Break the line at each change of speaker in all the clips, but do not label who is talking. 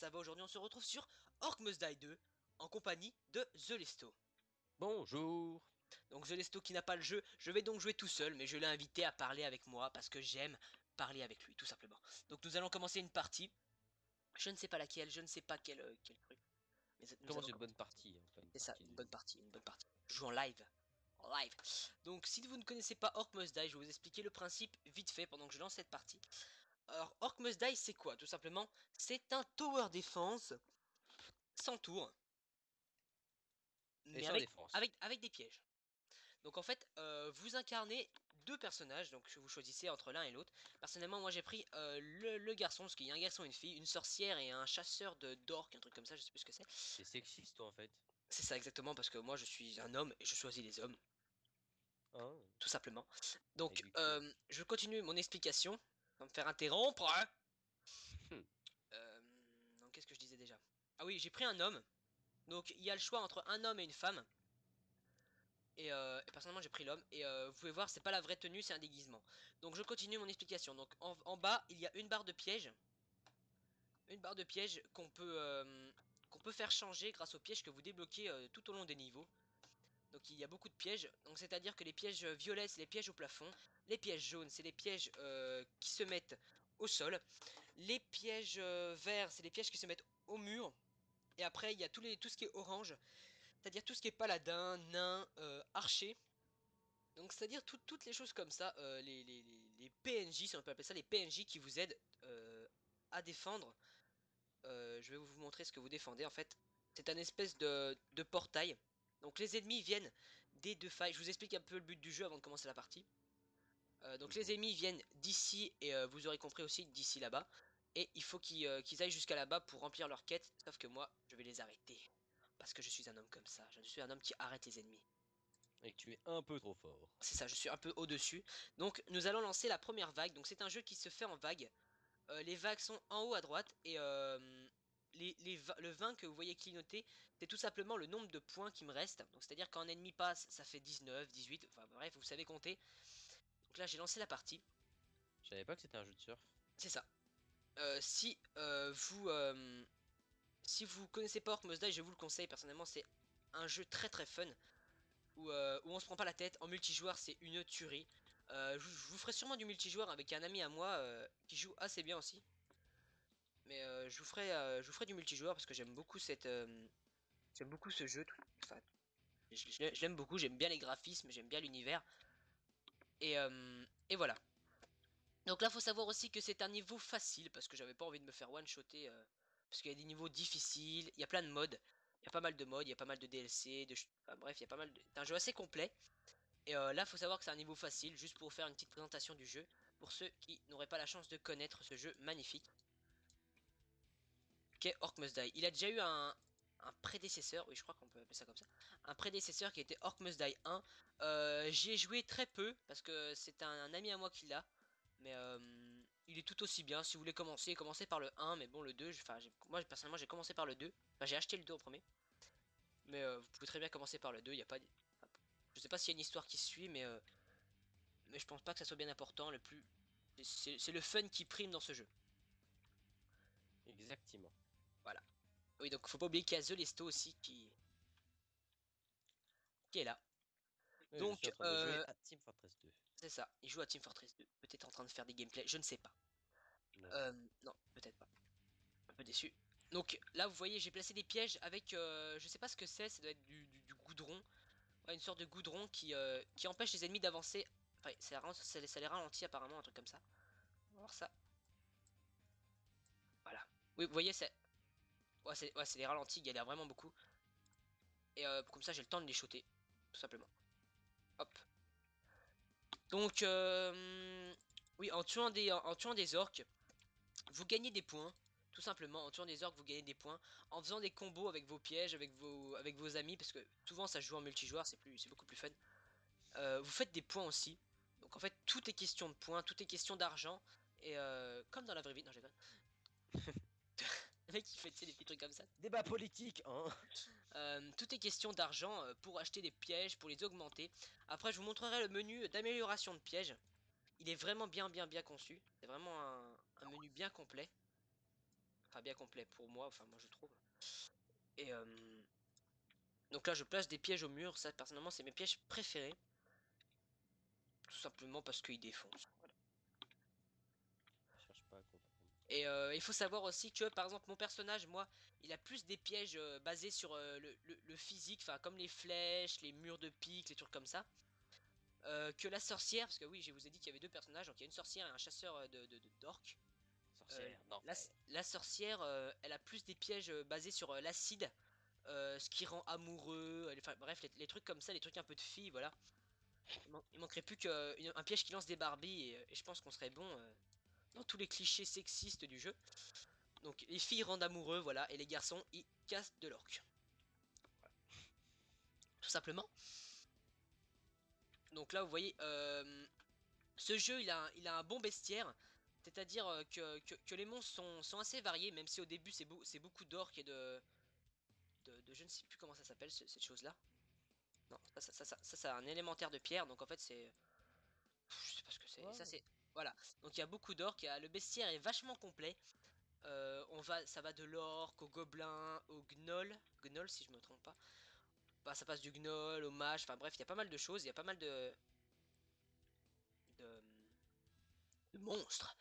ça va aujourd'hui? On se retrouve sur Orc Must Die 2 en compagnie de The Lesto.
Bonjour.
Donc The Lesto qui n'a pas le jeu, je vais donc jouer tout seul, mais je l'ai invité à parler avec moi parce que j'aime parler avec lui, tout simplement. Donc nous allons commencer une partie. Je ne sais pas laquelle, je ne sais pas quel truc. Mais nous
Comment
allons
c'est une
commencer.
bonne partie, hein, pas une
C'est ça,
partie
une
de
bonne
jeu.
partie, une bonne partie. Je joue en live. En live. Donc si vous ne connaissez pas Orc Must Die, je vais vous expliquer le principe vite fait pendant que je lance cette partie. Alors Orc Must Die c'est quoi? Tout simplement, c'est un tower defense sans tour,
Et
mais
sans
avec,
défense.
avec, avec des pièges. Donc en fait, vous incarnez deux personnages, donc vous choisissez entre l'un et l'autre. Personnellement, moi j'ai pris le garçon, parce qu'il y a un garçon et une fille, une sorcière et un chasseur d'orques, un truc comme ça, je sais plus ce que c'est.
T'es sexiste toi en fait.
C'est ça exactement, parce que moi je suis un homme et je choisis les hommes,
Hein,
tout simplement.
avec
Donc
du cul.
je continue mon explication, sans me faire interrompre. Hein. Euh, donc qu'est-ce que je disais déjà? Ah oui, j'ai pris un homme, donc il y a le choix entre un homme et une femme. Et personnellement j'ai pris l'homme et vous pouvez voir c'est pas la vraie tenue, c'est un déguisement. Donc je continue mon explication. Donc en bas il y a une barre de piège. Une barre de piège qu'on peut faire changer grâce aux pièges que vous débloquez tout au long des niveaux. Donc il y a beaucoup de pièges. Donc c'est à dire que les pièges violets c'est les pièges au plafond. Les pièges jaunes c'est les pièges qui se mettent au sol. Les pièges verts c'est les pièges qui se mettent au mur. Et après il y a tout ce qui est orange. C'est-à-dire tout ce qui est paladin, nain, archer. Donc c'est-à-dire toutes les choses comme ça, les PNJ, si on peut appeler ça, les PNJ qui vous aident à défendre. Je vais vous montrer ce que vous défendez en fait. C'est un espèce de portail. Donc les ennemis viennent des deux failles. Je vous explique un peu le but du jeu avant de commencer la partie. Donc les ennemis viennent d'ici et vous aurez compris aussi d'ici là-bas. Et il faut qu'ils aillent jusqu'à là-bas pour remplir leur quête. Sauf que moi, je vais les arrêter. Parce que je suis un homme comme ça. Je suis un homme qui arrête les ennemis.
Et que tu es un peu trop fort.
C'est ça, je suis un peu au-dessus. Donc nous allons lancer la première vague. Donc c'est un jeu qui se fait en vagues. Les vagues sont en haut à droite. Et le 20 que vous voyez clignoter, c'est tout simplement le nombre de points qui me reste. Donc c'est-à-dire quand un ennemi passe, ça fait 19, 18. Enfin bref, vous savez compter. Donc là j'ai lancé la partie.
Je savais pas que c'était un jeu de surf.
C'est ça. Si vous connaissez pas Orc Must Die, je vous le conseille. Personnellement, c'est un jeu très très fun. Où on se prend pas la tête. En multijoueur, c'est une tuerie. Je vous ferai sûrement du multijoueur avec un ami à moi qui joue assez bien aussi. Mais je vous ferai du multijoueur parce que j'aime beaucoup ce jeu. Enfin, je l'aime beaucoup. J'aime bien les graphismes, j'aime bien l'univers. Et voilà. Donc là, faut savoir aussi que c'est un niveau facile parce que j'avais pas envie de me faire one-shotter. Parce qu'il y a des niveaux difficiles, il y a plein de modes. Il y a pas mal de modes, il y a pas mal de DLC, enfin, bref, il y a pas mal de... C'est un jeu assez complet. Et là, faut savoir que c'est un niveau facile, juste pour faire une petite présentation du jeu, pour ceux qui n'auraient pas la chance de connaître ce jeu magnifique, qu'est Orc Must Die. Il a déjà eu un prédécesseur, oui, je crois qu'on peut appeler ça comme ça, un prédécesseur qui était Orc Must Die 1. J'y ai joué très peu, parce que c'est un ami à moi qui l'a, mais il est tout aussi bien. Si vous voulez commencer, commencez par le 1, mais bon, le 2, moi personnellement, j'ai commencé par le 2. Enfin, j'ai acheté le 2 en premier, mais vous pouvez très bien commencer par le 2, il y a pas... Je sais pas s'il y a une histoire qui se suit, mais je pense pas que ça soit bien important. Le plus, c'est le fun qui prime dans ce jeu.
Exactement.
Voilà. Oui, donc faut pas oublier qu'il y a The Lesto aussi qui est là.
Je suis
Donc
en train de jouer à Team Fortress 2.
c'est ça. Il joue à Team Fortress 2. Peut-être en train de faire des gameplays, je ne sais pas.
Non.
Non, peut-être pas. Un peu déçu. Donc là, vous voyez, j'ai placé des pièges avec, je sais pas ce que c'est. Ça doit être du goudron. Ouais, une sorte de goudron qui empêche les ennemis d'avancer. Enfin, ça les ralentit apparemment, un truc comme ça. On va voir ça. Voilà. Oui, vous voyez, c'est... Ouais, c'est les ralentis, il galère vraiment beaucoup. Et comme ça, j'ai le temps de les shooter, tout simplement. Hop. Donc, oui, en tuant des orques, vous gagnez des points. Tout simplement, en tuant des orques, vous gagnez des points. En faisant des combos avec vos pièges, avec vos amis, parce que souvent ça se joue en multijoueur, c'est beaucoup plus fun. Vous faites des points aussi. Donc en fait, tout est question de points, tout est question d'argent. Et comme dans la vraie vie, non, j'ai pas. Le mec il fait des petits trucs comme ça.
Débat politique, hein.
Tout est question d'argent pour acheter des pièges, pour les augmenter. Après, je vous montrerai le menu d'amélioration de pièges. Il est vraiment bien conçu. C'est vraiment un menu bien complet. Enfin bien complet pour moi, enfin moi je trouve. Et donc là je place des pièges au mur, ça personnellement c'est mes pièges préférés. Tout simplement parce qu'ils défoncent. Voilà.
Je cherche pas à comprendre.
Et il faut savoir aussi que par exemple mon personnage, moi, il a plus des pièges basés sur le physique, enfin comme les flèches, les murs de pique, les trucs comme ça. Que la sorcière, parce que oui je vous ai dit qu'il y avait deux personnages, donc il y a une sorcière et un chasseur d'orques.
Sorcière, non.
La sorcière, elle a plus des pièges basés sur l'acide, ce qui rend amoureux, enfin bref, les trucs comme ça, les trucs un peu de filles, voilà. Il manquerait plus qu'un piège qui lance des Barbies, et je pense qu'on serait bon dans tous les clichés sexistes du jeu. Donc les filles rendent amoureux, voilà, et les garçons, ils cassent de l'orque. Voilà. Tout simplement. Donc là, vous voyez, ce jeu, il a un bon bestiaire. C'est-à-dire que les monstres sont assez variés, même si au début c'est beaucoup d'orques et je ne sais plus comment ça s'appelle cette chose-là. Non, ça c'est un élémentaire de pierre, donc en fait c'est... Je sais pas ce que c'est. Et ça
Ouais.
c'est... Voilà, donc il y a beaucoup d'orques, le bestiaire est vachement complet. Ça va de l'orque au gobelin, au gnoll si je me trompe pas. Bah, ça passe du gnoll au mage, enfin bref, il y a pas mal de choses, il y a pas mal de, de monstres.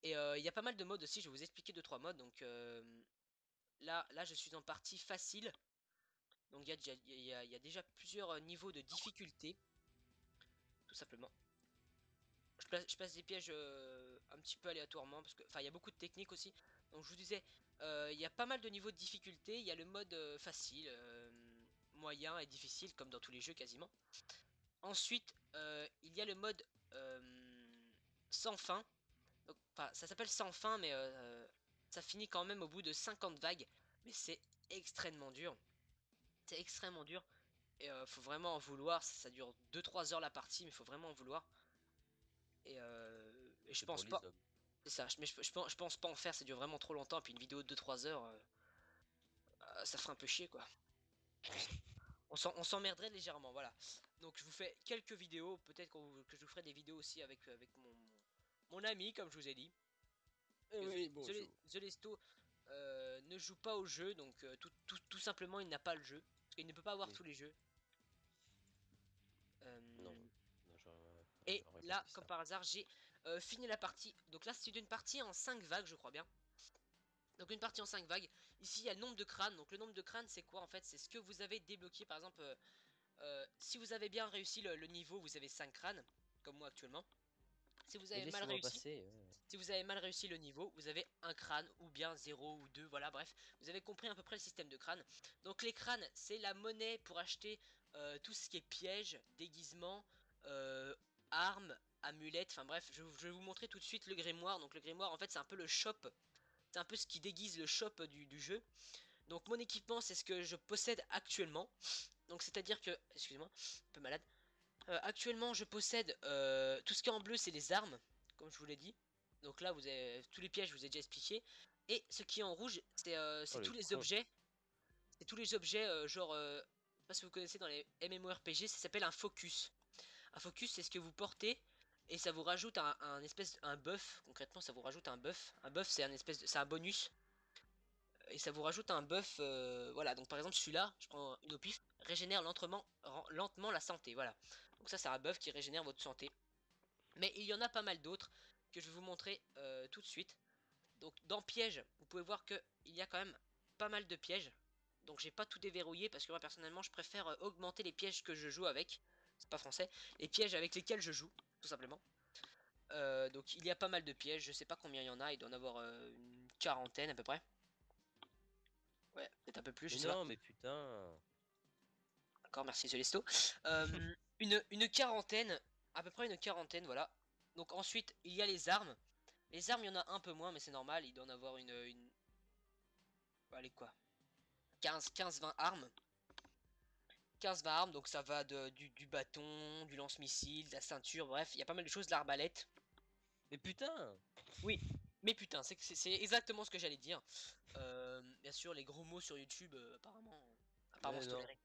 Et il y a pas mal de modes aussi, je vais vous expliquer 2-3 modes. Donc là je suis en partie facile. Donc il y a déjà plusieurs niveaux de difficulté, tout simplement. Je place des pièges un petit peu aléatoirement, parce que enfin il y a beaucoup de techniques aussi. Donc je vous disais, il y a pas mal de niveaux de difficulté. Il y a le mode facile, moyen et difficile, comme dans tous les jeux quasiment. Ensuite, il y a le mode sans fin. Enfin, ça s'appelle sans fin, mais ça finit quand même au bout de 50 vagues. Mais c'est extrêmement dur. C'est extrêmement dur. Et faut vraiment en vouloir. Ça dure 2-3 heures la partie, mais faut vraiment en vouloir. Et je
C'est pour
pense
les
pas.
hommes.
C'est ça, mais je pense pas en faire, ça dure vraiment trop longtemps. Puis une vidéo de 2-3 heures, ça ferait un peu chier quoi. On s'emmerderait légèrement, voilà. Donc je vous fais quelques vidéos, peut-être que je vous ferai des vidéos aussi avec mon ami, comme je vous ai dit.
Oui, bonjour.
The Lesto ne joue pas au jeu, donc tout simplement il n'a pas le jeu. Parce qu'il ne peut pas avoir
Oui.
tous les jeux.
Non, non
Et
j'aurais pas
là,
fait
comme
ça.
par hasard, j'ai fini la partie. Donc là, c'est une partie en 5 vagues, je crois bien. Donc une partie en 5 vagues. Ici, il y a le nombre de crânes. Donc le nombre de crânes, c'est quoi en fait? C'est ce que vous avez débloqué. Par exemple, si vous avez bien réussi le niveau, vous avez 5 crânes, comme moi actuellement. Si vous
Mais
avez mal
laissez-moi
réussi,
passer.
Si vous avez mal réussi le niveau, vous avez un crâne ou bien 0 ou 2, voilà, bref. Vous avez compris à peu près le système de crâne. Donc les crânes, c'est la monnaie pour acheter tout ce qui est piège, déguisement, armes, amulettes, enfin bref, je vais vous montrer tout de suite le grimoire. Donc le grimoire, en fait, c'est un peu le shop, c'est un peu ce qui déguise le shop du jeu. Donc mon équipement, c'est ce que je possède actuellement. Donc c'est-à-dire que, excusez-moi, un peu malade. Actuellement, je possède tout ce qui est en bleu, c'est les armes, comme je vous l'ai dit. Donc là, vous avez tous les pièges, je vous ai déjà expliqué. Et ce qui est en rouge,
Oh
c'est
le
tous les
con.
objets. C'est tous les objets, genre, je sais pas si vous connaissez dans les MMORPG, ça s'appelle un focus. Un focus, c'est ce que vous portez et ça vous rajoute un buff. Concrètement, ça vous rajoute un buff. Un buff, c'est un bonus et ça vous rajoute un buff. Voilà, donc par exemple celui-là, je prends une au pif, régénère lentement la santé. Voilà. Donc ça, c'est un buff qui régénère votre santé. Mais il y en a pas mal d'autres que je vais vous montrer tout de suite. Donc dans piège, vous pouvez voir que il y a quand même pas mal de pièges. Donc j'ai pas tout déverrouillé parce que moi personnellement je préfère augmenter les pièges que je joue avec. C'est pas français. Les pièges avec lesquels je joue, tout simplement. Donc il y a pas mal de pièges, je sais pas combien il y en a, il doit en avoir une quarantaine à peu près. Ouais, peut-être un peu plus, je
Mais
sais pas.
non, mais putain.
D'accord, merci Celesto. Une quarantaine, à peu près une quarantaine, voilà. Donc ensuite, il y a les armes. Les armes, il y en a un peu moins, mais c'est normal, il doit en avoir allez quoi, 15-20 armes. 15-20 armes, donc ça va du bâton, du lance-missile, de la ceinture, bref, il y a pas mal de choses, de l'arbalète.
Mais putain.
Oui, mais putain, c'est exactement ce que j'allais dire. Bien sûr, les gros mots sur YouTube, apparemment
Mais
se
non.
tolérer.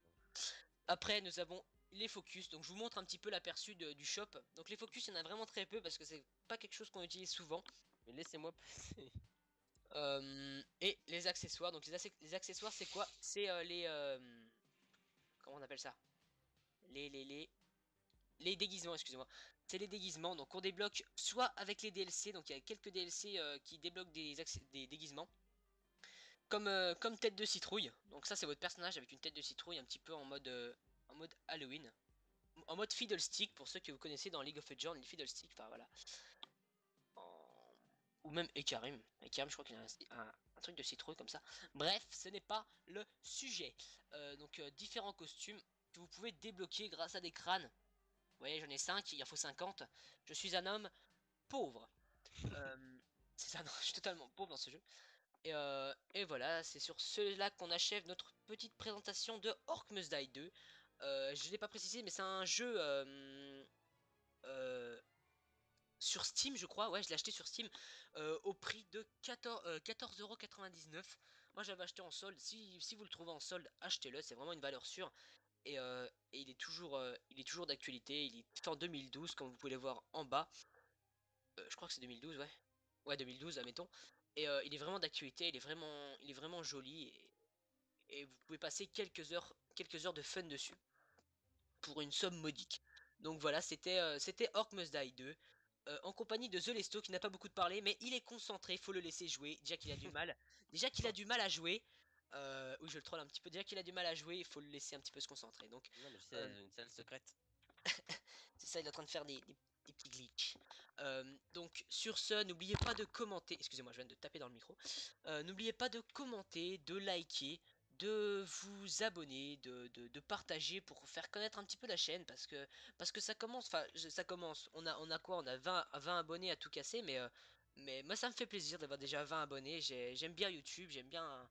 Après, nous avons les focus. Donc, je vous montre un petit peu l'aperçu du shop. Donc, les focus, il y en a vraiment très peu parce que c'est pas quelque chose qu'on utilise souvent.
Mais laissez-moi passer.
Et les accessoires, donc les accessoires c'est quoi? C'est comment on appelle ça? Les déguisements, excusez-moi. C'est les déguisements, donc on débloque soit avec les DLC, donc il y a quelques DLC qui débloquent des déguisements. Comme tête de citrouille, donc ça c'est votre personnage avec une tête de citrouille un petit peu en mode Halloween. En mode Fiddlestick, pour ceux que vous connaissez dans League of Legends, les Fiddlestick, enfin voilà. Ou même Ekarim. Ekarim, je crois qu'il a un truc de citrouille comme ça. Bref, ce n'est pas le sujet. Donc différents costumes que vous pouvez débloquer grâce à des crânes. Vous voyez, j'en ai 5, il en faut 50. Je suis un homme pauvre. C'est ça, non, je suis totalement pauvre dans ce jeu. Et voilà, c'est sur cela qu'on achève notre petite présentation de Orc Must Die 2. Je ne l'ai pas précisé, mais c'est un jeu sur Steam, je crois. Ouais, je l'ai acheté sur Steam au prix de 14,99€. Moi, j'avais acheté en solde. Si vous le trouvez en solde, achetez-le. C'est vraiment une valeur sûre. Et il est toujours d'actualité. Il est fait en 2012, comme vous pouvez le voir en bas. Je crois que c'est 2012, ouais. Ouais, 2012, admettons. Et il est vraiment d'actualité. Il est vraiment joli. Et vous pouvez passer quelques heures de fun dessus pour une somme modique. Donc voilà, c'était Orc Must Die 2 en compagnie de The Lesto qui n'a pas beaucoup de parler, mais il est concentré, faut le laisser jouer. Déjà qu'il a du mal, à jouer. Oui, je le troll un petit peu. Déjà qu'il a du mal à jouer, il faut le laisser un petit peu se concentrer. Donc
Non, mais je
euh,
sais, une salle secrète.
c'est ça, il est en train de faire des petits glitches. Donc sur ce, n'oubliez pas de commenter. Excusez-moi, je viens de taper dans le micro. N'oubliez pas de commenter, de liker, de vous abonner, de partager pour faire connaître un petit peu la chaîne parce que ça commence. Enfin, ça commence. On a quoi? On a 20 abonnés à tout casser, mais moi ça me fait plaisir d'avoir déjà 20 abonnés. J'aime bien YouTube, j'aime bien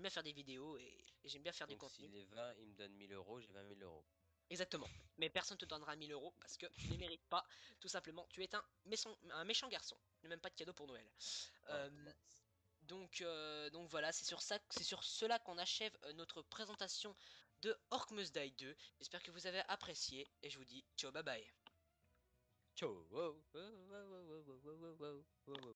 faire des vidéos et j'aime bien faire du
Donc
contenu.
s'il est 20, il me donne 1000 euros, j'ai 20 000 euros.
Exactement. Mais personne te donnera 1000 € parce que tu ne les mérites pas. Tout simplement, tu es un méchant garçon. Tu n'as même pas de cadeau pour Noël.
Oh,
Euh,
mince.
donc voilà, c'est sur cela qu'on achève notre présentation de Orc Must Die 2. J'espère que vous avez apprécié et je vous dis ciao bye bye.
Ciao. Wow, wow, wow, wow, wow, wow, wow, wow, wow.